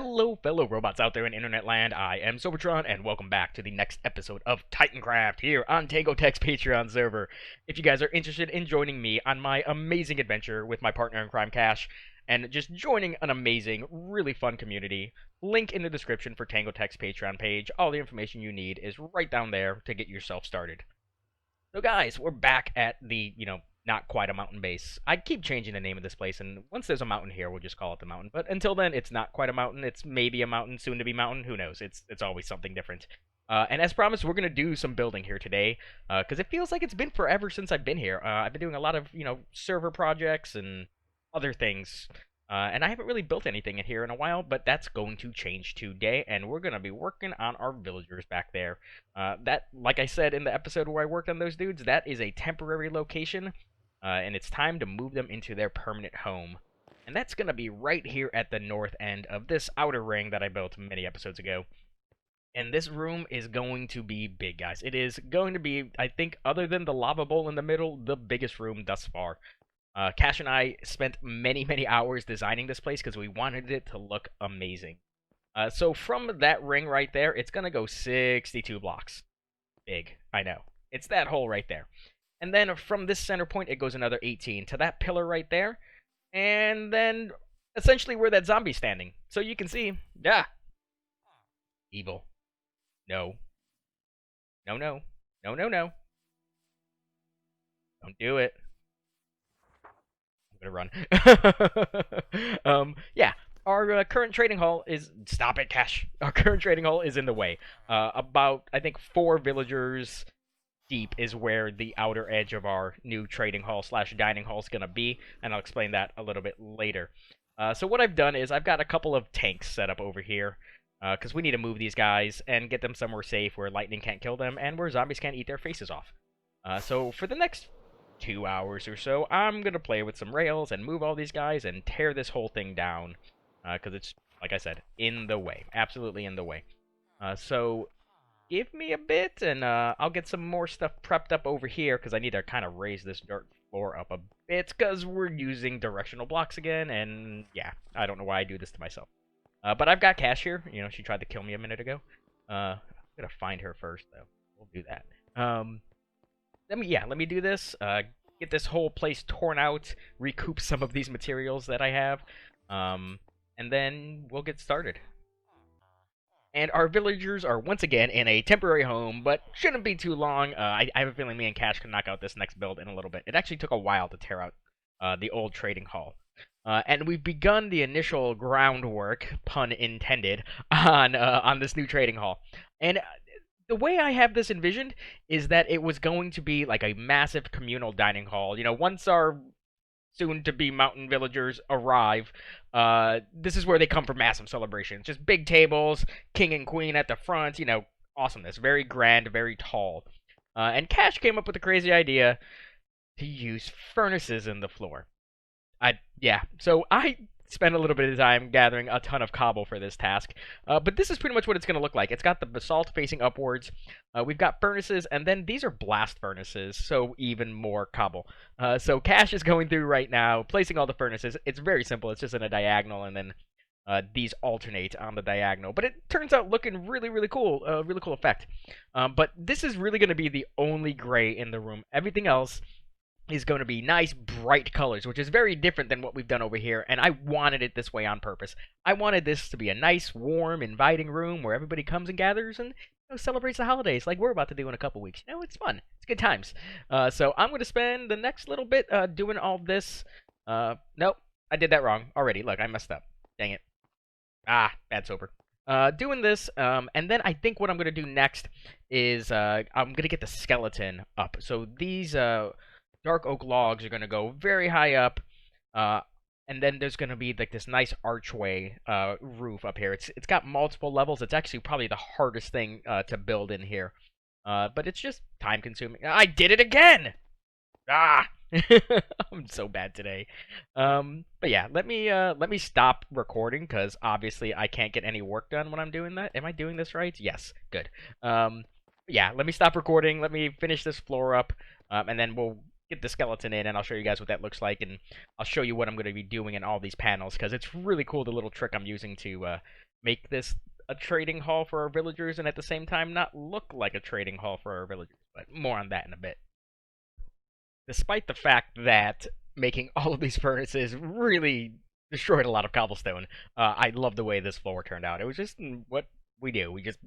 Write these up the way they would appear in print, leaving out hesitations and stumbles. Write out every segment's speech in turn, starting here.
Hello, fellow robots out there in internet land. I am Sobertron, and welcome back to the next episode of Titancraft here on Tango Tech's Patreon server. If you guys are interested in joining me on my amazing adventure with my partner in crime, Cash, and just joining an amazing, really fun community, link in the description for Tango Tech's Patreon page. All the information you need is right down there to get yourself started. So guys, we're back at the, not quite a mountain base. I keep changing the name of this place, and once there's a mountain here, we'll just call it the mountain. But until then, it's not quite a mountain. It's maybe a mountain, soon to be mountain. Who knows? It's always something different. And as promised, we're going to do some building here today, because it feels like it's been forever since I've been here. I've been doing a lot of, server projects and other things. And I haven't really built anything in here in a while, but that's going to change today, and we're going to be working on our villagers back there. That, like I said in the episode where I worked on those dudes, that is a temporary location, and it's time to move them into their permanent home. And that's going to be right here at the north end of this outer ring that I built many episodes ago. And this room is going to be big, guys. It is going to be, I think, other than the lava bowl in the middle, the biggest room thus far. Cash and I spent many, many hours designing this place because we wanted it to look amazing. So from that ring right there, it's going to go 62 blocks. Big, I know. It's that hole right there. And then from this center point, it goes another 18 to that pillar right there. And then essentially where that zombie's standing. So you can see, yeah. Evil. No. No, no. No, no, no. Don't do it. Run. Yeah, our current trading hall is... Stop it, Cash. Our current trading hall is in the way. About, I think, 4 villagers deep is where the outer edge of our new trading hall slash dining hall is going to be, and I'll explain that a little bit later. So what I've done is I've got a couple of tanks set up over here, because we need to move these guys and get them somewhere safe where lightning can't kill them and where zombies can't eat their faces off. So for the next 2 hours or so, I'm gonna play with some rails and move all these guys and tear this whole thing down, because it's, like I said, in the way, absolutely in the way. So give me a bit, and I'll get some more stuff prepped up over here, because I need to kind of raise this dirt floor up a bit, because we're using directional blocks again, and yeah, I don't know why I do this to myself. But I've got Cash here. She tried to kill me a minute ago. I'm gonna find her first, though. We'll do that. Let me do this, get this whole place torn out, recoup some of these materials that I have, and then we'll get started. And our villagers are once again in a temporary home, but shouldn't be too long. I have a feeling me and Cash can knock out this next build in a little bit. It actually took a while to tear out the old trading hall. And we've begun the initial groundwork, pun intended, on this new trading hall. And the way I have this envisioned is that it was going to be like a massive communal dining hall. Once our soon-to-be mountain villagers arrive, this is where they come for massive celebrations. Just big tables, king and queen at the front, awesomeness. Very grand, very tall. And Cash came up with the crazy idea to use furnaces in the floor. So I spent a little bit of time gathering a ton of cobble for this task. But this is pretty much what it's going to look like. It's got the basalt facing upwards. We've got furnaces, and then these are blast furnaces, so even more cobble. So Cash is going through right now, placing all the furnaces. It's very simple. It's just in a diagonal, and then these alternate on the diagonal. But it turns out looking really, really cool. Really cool effect. But this is really going to be the only gray in the room. Everything else is going to be nice, bright colors, which is very different than what we've done over here, and I wanted it this way on purpose. I wanted this to be a nice, warm, inviting room where everybody comes and gathers and celebrates the holidays like we're about to do in a couple weeks. It's fun. It's good times. So I'm going to spend the next little bit doing all this. Nope, I did that wrong already. Look, I messed up. Dang it. Bad sober. Doing this, and then I think what I'm going to do next is I'm going to get the skeleton up. So these... dark oak logs are going to go very high up, and then there's going to be like this nice archway roof up here. It's got multiple levels. It's actually probably the hardest thing to build in here, but it's just time consuming. I did it again! I'm so bad today. But yeah, let me stop recording, because obviously I can't get any work done when I'm doing that. Am I doing this right? Yes, good. Yeah, let me stop recording. Let me finish this floor up, and then we'll get the skeleton in, and I'll show you guys what that looks like, and I'll show you what I'm going to be doing in all these panels, because it's really cool, the little trick I'm using to make this a trading hall for our villagers, and at the same time not look like a trading hall for our villagers, but more on that in a bit. Despite the fact that making all of these furnaces really destroyed a lot of cobblestone, I love the way this floor turned out. It was just what we do. We just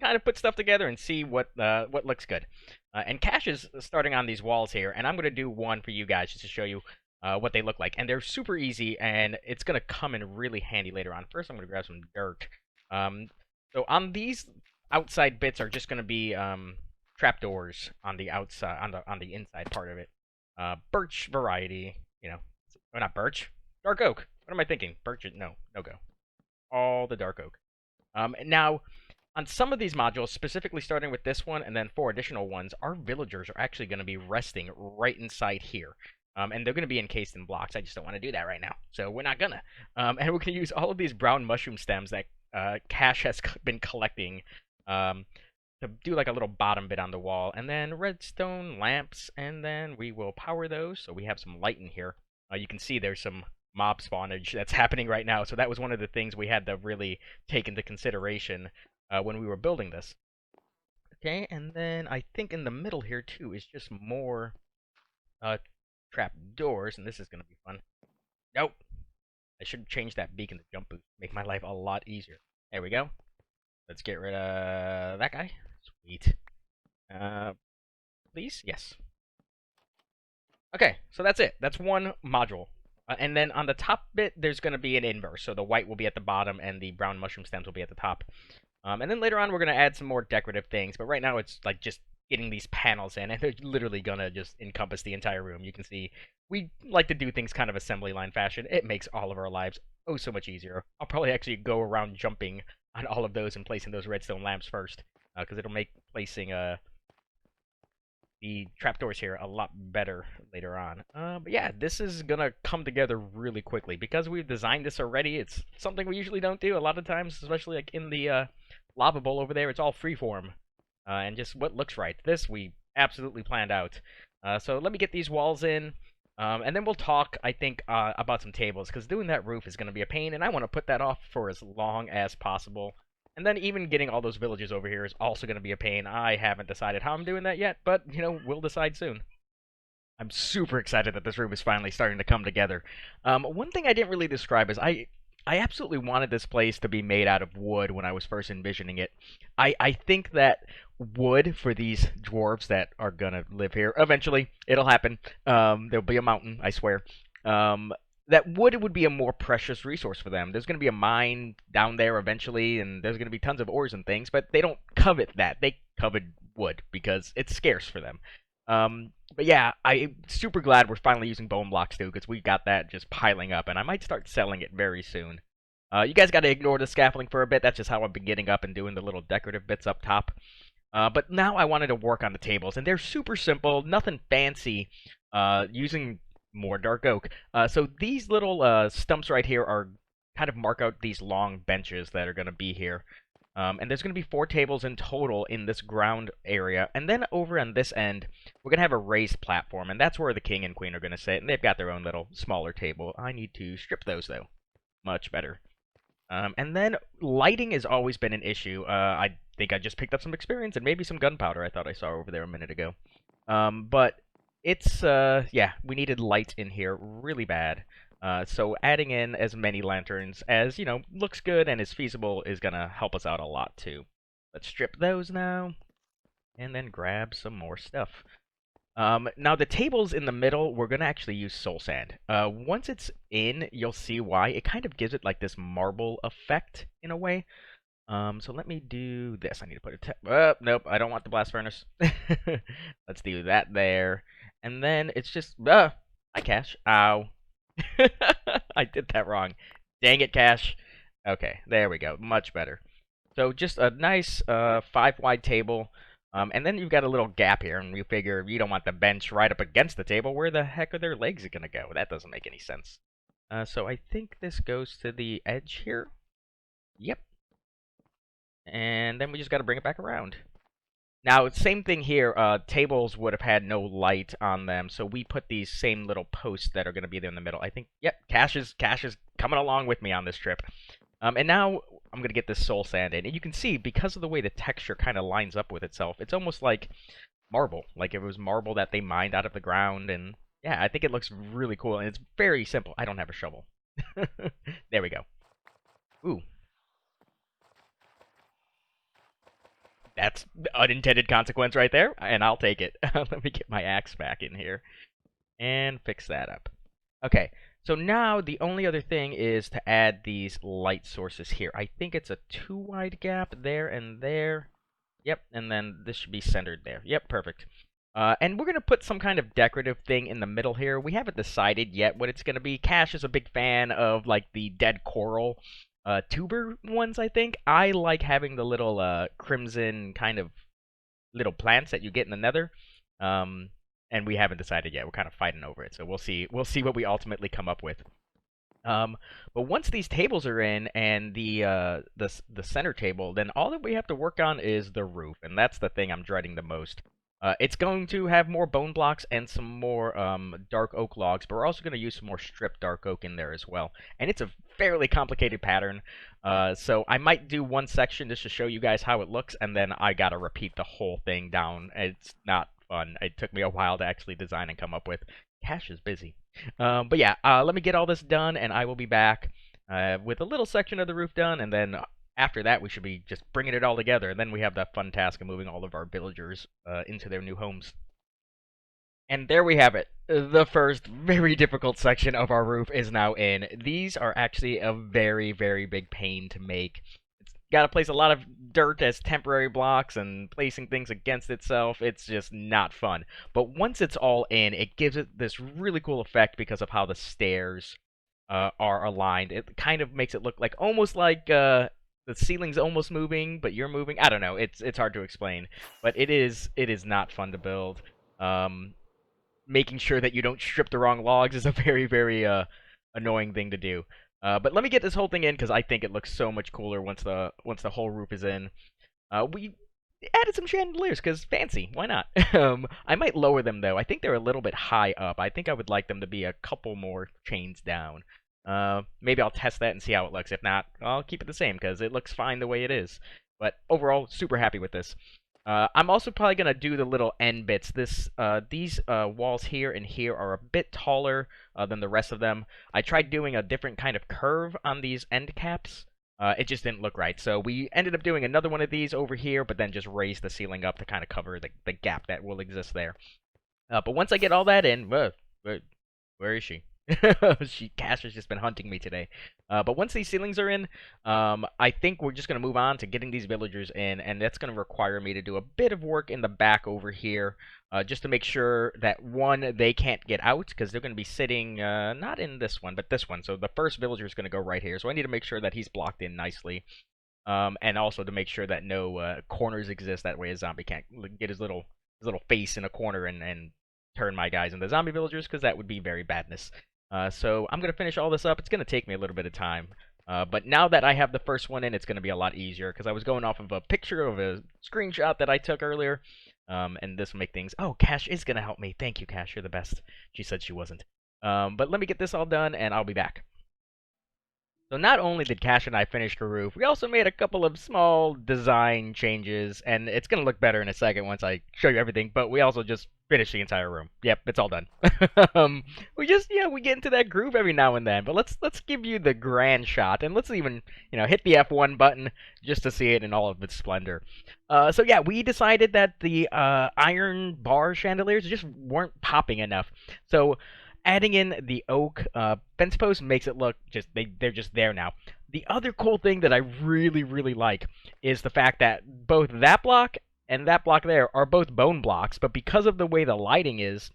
kind of put stuff together and see what looks good. And Cash is starting on these walls here, and I'm going to do one for you guys just to show you what they look like. And they're super easy, and it's going to come in really handy later on. First, I'm going to grab some dirt. So on these outside bits are just going to be trapdoors on the outside, on the inside part of it. Birch variety, you know, or not birch, dark oak. What am I thinking? Birch? No go. All the dark oak. Now, on some of these modules, specifically starting with this one and then 4 additional ones, our villagers are actually going to be resting right inside here. And they're going to be encased in blocks. I just don't want to do that right now, so we're not gonna. And we're going to use all of these brown mushroom stems that Cash has been collecting to do like a little bottom bit on the wall, and then redstone lamps, and then we will power those so we have some light in here. You can see there's some mob spawnage that's happening right now, so that was one of the things we had to really take into consideration when we were building this. Okay, and then I think in the middle here too is just more trap doors, and this is gonna be fun. Nope, I should change that beacon to jump boost, make my life a lot easier. There we go. Let's get rid of that guy. Sweet. Please? Yes. Okay, so that's it. That's one module. And then on the top bit, there's going to be an inverse. So the white will be at the bottom, and the brown mushroom stems will be at the top. And then later on, we're going to add some more decorative things. But right now, it's like just getting these panels in, and they're literally going to just encompass the entire room. You can see we like to do things kind of assembly line fashion. It makes all of our lives oh so much easier. I'll probably actually go around jumping on all of those and placing those redstone lamps first, because it'll make placing the trapdoors here a lot better later on. But yeah, this is gonna come together really quickly because we've designed this already. It's something we usually don't do a lot of times, especially like in the lava bowl over there. It's all freeform and just what looks right. This we absolutely planned out. So let me get these walls in. And then we'll talk, I think, about some tables, because doing that roof is going to be a pain, and I want to put that off for as long as possible. And then even getting all those villagers over here is also going to be a pain. I haven't decided how I'm doing that yet, but, you know, we'll decide soon. I'm super excited that this room is finally starting to come together. One thing I didn't really describe is I absolutely wanted this place to be made out of wood when I was first envisioning it. I think that wood for these dwarves that are gonna live here eventually, it'll happen. There'll be a mountain, I swear. That wood would be a more precious resource for them. There's gonna be a mine down there eventually, and there's gonna be tons of ores and things, but they don't covet that. They covet wood because it's scarce for them. But yeah, I'm super glad we're finally using bone blocks too, because we got that just piling up, and I might start selling it very soon. You guys got to ignore the scaffolding for a bit. That's just how I've been getting up and doing the little decorative bits up top. But now I wanted to work on the tables, and they're super simple, nothing fancy, using more dark oak. So these little stumps right here are kind of mark out these long benches that are going to be here. And there's going to be 4 tables in total in this ground area. And then over on this end, we're going to have a raised platform. And that's where the king and queen are going to sit. And they've got their own little smaller table. I need to strip those, though. Much better. And then lighting has always been an issue. I think I just picked up some experience and maybe some gunpowder I thought I saw over there a minute ago. But it's, yeah, we needed light in here really bad. So adding in as many lanterns as, you know, looks good and is feasible is going to help us out a lot, too. Let's strip those now, and then grab some more stuff. Now, the tables in the middle, we're going to actually use soul sand. Once it's in, you'll see why. It kind of gives it, like, this marble effect, in a way. So let me do this. I need to put a nope, I don't want the blast furnace. Let's do that there. And then it's just, hi, Cash. Ow. I did that wrong. Dang it, Cash. Okay, there we go. Much better. So just a nice 5-wide table. And then you've got a little gap here, and you figure you don't want the bench right up against the table. Where the heck are their legs going to go? That doesn't make any sense. So I think this goes to the edge here. Yep. And then we just got to bring it back around. Now, same thing here. Tables would have had no light on them, so we put these same little posts that are going to be there in the middle. I think, yep, Cash is coming along with me on this trip. And now I'm going to get this soul sand in. And you can see, because of the way the texture kind of lines up with itself, it's almost like marble. Like it was marble that they mined out of the ground. And yeah, I think it looks really cool. And it's very simple. I don't have a shovel. There we go. Ooh, that's unintended consequence right there, and I'll take it. Let me get my axe back in here and fix that up. Okay, so now the only other thing is to add these light sources here. I think it's a 2 wide gap there and there. Yep, and then this should be centered there. Yep, perfect. And we're going to put some kind of decorative thing in the middle here. We haven't decided yet what it's going to be. Cash is a big fan of, like, the dead coral tuber ones, I think. I like having the little crimson kind of little plants that you get in the nether. And we haven't decided yet. We're kind of fighting over it, so we'll see. We'll see what we ultimately come up with. But once these tables are in and the center table, then all that we have to work on is the roof, and that's the thing I'm dreading the most. It's going to have more bone blocks and some more dark oak logs, but we're also going to use some more stripped dark oak in there as well. And it's a fairly complicated pattern, so I might do one section just to show you guys how it looks, and then I gotta repeat the whole thing down. It's not fun. It took me a while to actually design and come up with. Cash is busy. But yeah, let me get all this done, and I will be back with a little section of the roof done, and then after that, we should be just bringing it all together, and then we have that fun task of moving all of our villagers into their new homes. And there we have it. The first very difficult section of our roof is now in. These are actually a very, very big pain to make. It's got to place a lot of dirt as temporary blocks and placing things against itself. It's just not fun. But once it's all in, it gives it this really cool effect because of how the stairs are aligned. It kind of makes it look like almost like the ceiling's almost moving, but you're moving. I don't know. It's hard to explain, but it is not fun to build. Making sure that you don't strip the wrong logs is a very, very annoying thing to do. But let me get this whole thing in because I think it looks so much cooler once the whole roof is in. We added some chandeliers because fancy. Why not? I might lower them though. I think they're a little bit high up. I think I would like them to be a couple more chains down. Maybe I'll test that and see how it looks. If not, I'll keep it the same because it looks fine the way it is. But overall, super happy with this. I'm also probably gonna do the little end bits. These walls here and here are a bit taller than the rest of them. I tried doing a different kind of curve on these end caps. It just didn't look right, so we ended up doing another one of these over here, but then just raise the ceiling up to kind of cover the gap that will exist there. But once I get all that in, where is she? Cash has just been hunting me today. But once these ceilings are in, I think we're just going to move on to getting these villagers in, and that's going to require me to do a bit of work in the back over here, just to make sure that, one, they can't get out, because they're going to be sitting, not in this one, but this one. So the first villager is going to go right here, so I need to make sure that he's blocked in nicely. And also to make sure that no corners exist, that way a zombie can't get his little face in a corner and turn my guys into zombie villagers, because that would be very badness. So I'm going to finish all this up. It's going to take me a little bit of time. But now that I have the first one in, it's going to be a lot easier, because I was going off of a picture of a screenshot that I took earlier. And this will make things... Oh, Cash is going to help me. Thank you, Cash. You're the best. She said she wasn't. But let me get this all done, and I'll be back. So not only did Cash and I finish the roof, we also made a couple of small design changes, and it's going to look better in a second once I show you everything, but we also just finished the entire room. Yep, it's all done. We just, we get into that groove every now and then, but let's give you the grand shot, and let's even, hit the F1 button just to see it in all of its splendor. So yeah, we decided that the iron bar chandeliers just weren't popping enough. So adding in the oak fence post makes it look they're just there now. The other cool thing that I really, really like is the fact that both that block and that block there are both bone blocks, but because of the way the lighting is,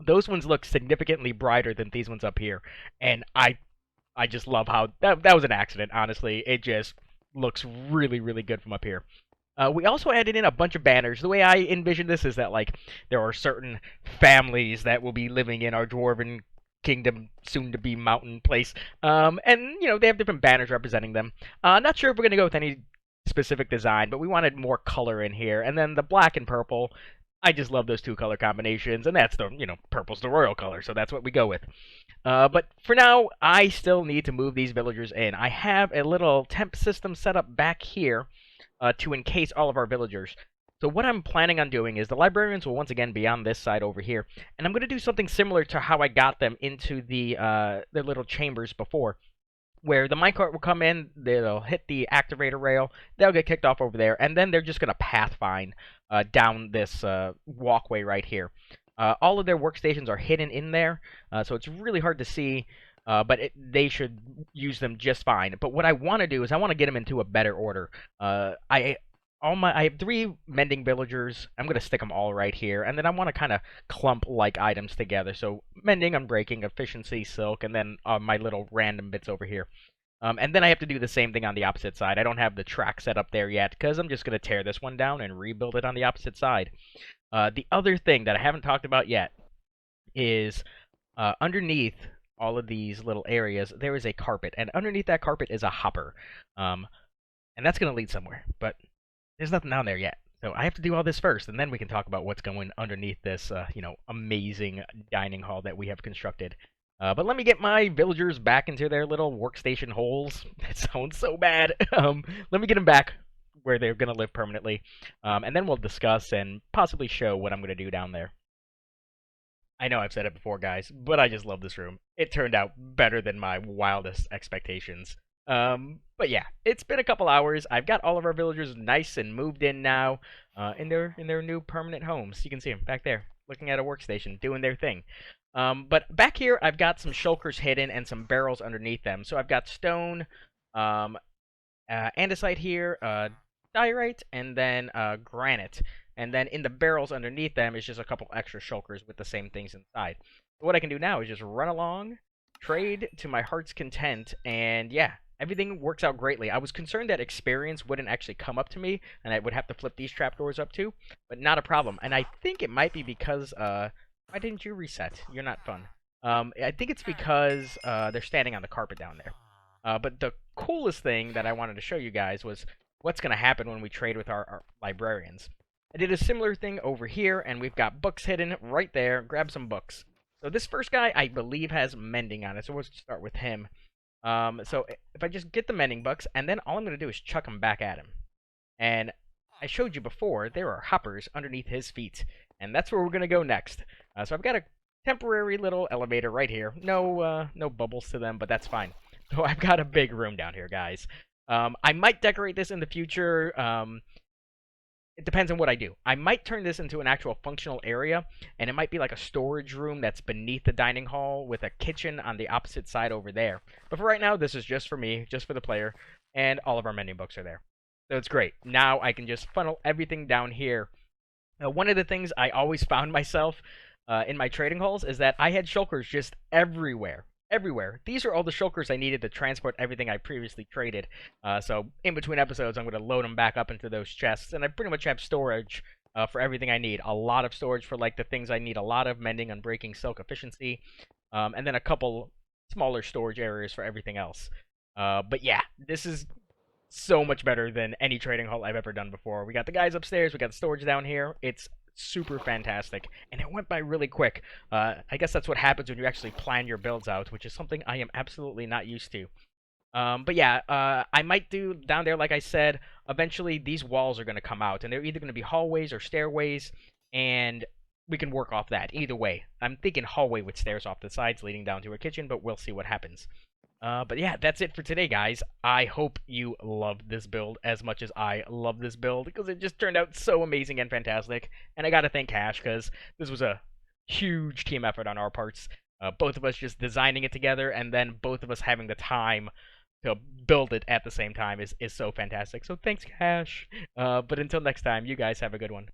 those ones look significantly brighter than these ones up here. And I just love how that was an accident, honestly. It just looks really, really good from up here. We also added in a bunch of banners. The way I envision this is that, like, there are certain families that will be living in our dwarven kingdom, soon-to-be mountain place. And, they have different banners representing them. Not sure if we're going to go with any specific design, but we wanted more color in here. And then the black and purple, I just love those two color combinations, and that's the, purple's the royal color, so that's what we go with. But for now, I still need to move these villagers in. I have a little temp system set up back here to encase all of our villagers. So what I'm planning on doing is the librarians will once again be on this side over here, and I'm going to do something similar to how I got them into their little chambers before, where the minecart will come in, they'll hit the activator rail, they'll get kicked off over there, and then they're just going to pathfind down this walkway right here. All of their workstations are hidden in there, so it's really hard to see, but they should use them just fine. But what I want to do is I want to get them into a better order. I have 3 mending villagers. I'm going to stick them all right here, and then I want to kind of clump like items together. So mending, unbreaking, efficiency, silk, and then my little random bits over here. And then I have to do the same thing on the opposite side. I don't have the track set up there yet because I'm just going to tear this one down and rebuild it on the opposite side. The other thing that I haven't talked about yet is underneath all of these little areas, there is a carpet, and underneath that carpet is a hopper. And that's going to lead somewhere, but there's nothing down there yet. So I have to do all this first, and then we can talk about what's going underneath this, amazing dining hall that we have constructed. But let me get my villagers back into their little workstation holes. That sounds so bad. Let me get them back where they're going to live permanently. And then we'll discuss and possibly show what I'm going to do down there. I know I've said it before, guys, but I just love this room. It turned out better than my wildest expectations. But yeah, it's been a couple hours. I've got all of our villagers nice and moved in now, in their new permanent homes. You can see them back there, looking at a workstation, doing their thing. But back here, I've got some shulkers hidden and some barrels underneath them. So I've got stone, andesite here, diorite, and then granite. And then in the barrels underneath them is just a couple extra shulkers with the same things inside. So what I can do now is just run along, trade to my heart's content, and yeah, everything works out greatly. I was concerned that experience wouldn't actually come up to me, and I would have to flip these trapdoors up too, but not a problem. And I think it might be because, why didn't you reset? You're not fun. I think it's because they're standing on the carpet down there. But the coolest thing that I wanted to show you guys was what's going to happen when we trade with our librarians. I did a similar thing over here, and we've got books hidden right there. Grab some books. So this first guy, I believe, has mending on it, so we'll start with him. So if I just get the mending books, and then all I'm going to do is chuck them back at him. And I showed you before, there are hoppers underneath his feet, and that's where we're going to go next. So I've got a temporary little elevator right here. No bubbles to them, but that's fine. So I've got a big room down here, guys. I might decorate this in the future. It depends on what I do. I might turn this into an actual functional area, and it might be like a storage room that's beneath the dining hall with a kitchen on the opposite side over there. But for right now, this is just for me, just for the player, and all of our menu books are there. So it's great. Now I can just funnel everything down here. Now, one of the things I always found myself in my trading halls is that I had shulkers just everywhere. Everywhere. These are all the shulkers I needed to transport everything I previously traded. So in between episodes, I'm going to load them back up into those chests, and I pretty much have storage for everything I need. A lot of storage for like the things I need a lot of: mending, unbreaking, silk, efficiency, and then a couple smaller storage areas for everything else. But yeah, this is so much better than any trading hall I've ever done before. We got the guys upstairs, we got the storage down here. It's super fantastic, and it went by really quick. I guess that's what happens when you actually plan your builds out, which is something I am absolutely not used to. But yeah, I might do down there, like I said, eventually these walls are going to come out, and they're either going to be hallways or stairways, and we can work off that either way. I'm thinking hallway with stairs off the sides leading down to a kitchen, but we'll see what happens. But yeah, that's it for today, guys. I hope you loved this build as much as I love this build, because it just turned out so amazing and fantastic. And I gotta thank Cash, because this was a huge team effort on our parts. Both of us just designing it together, and then both of us having the time to build it at the same time is so fantastic. So thanks, Cash. But until next time, you guys have a good one.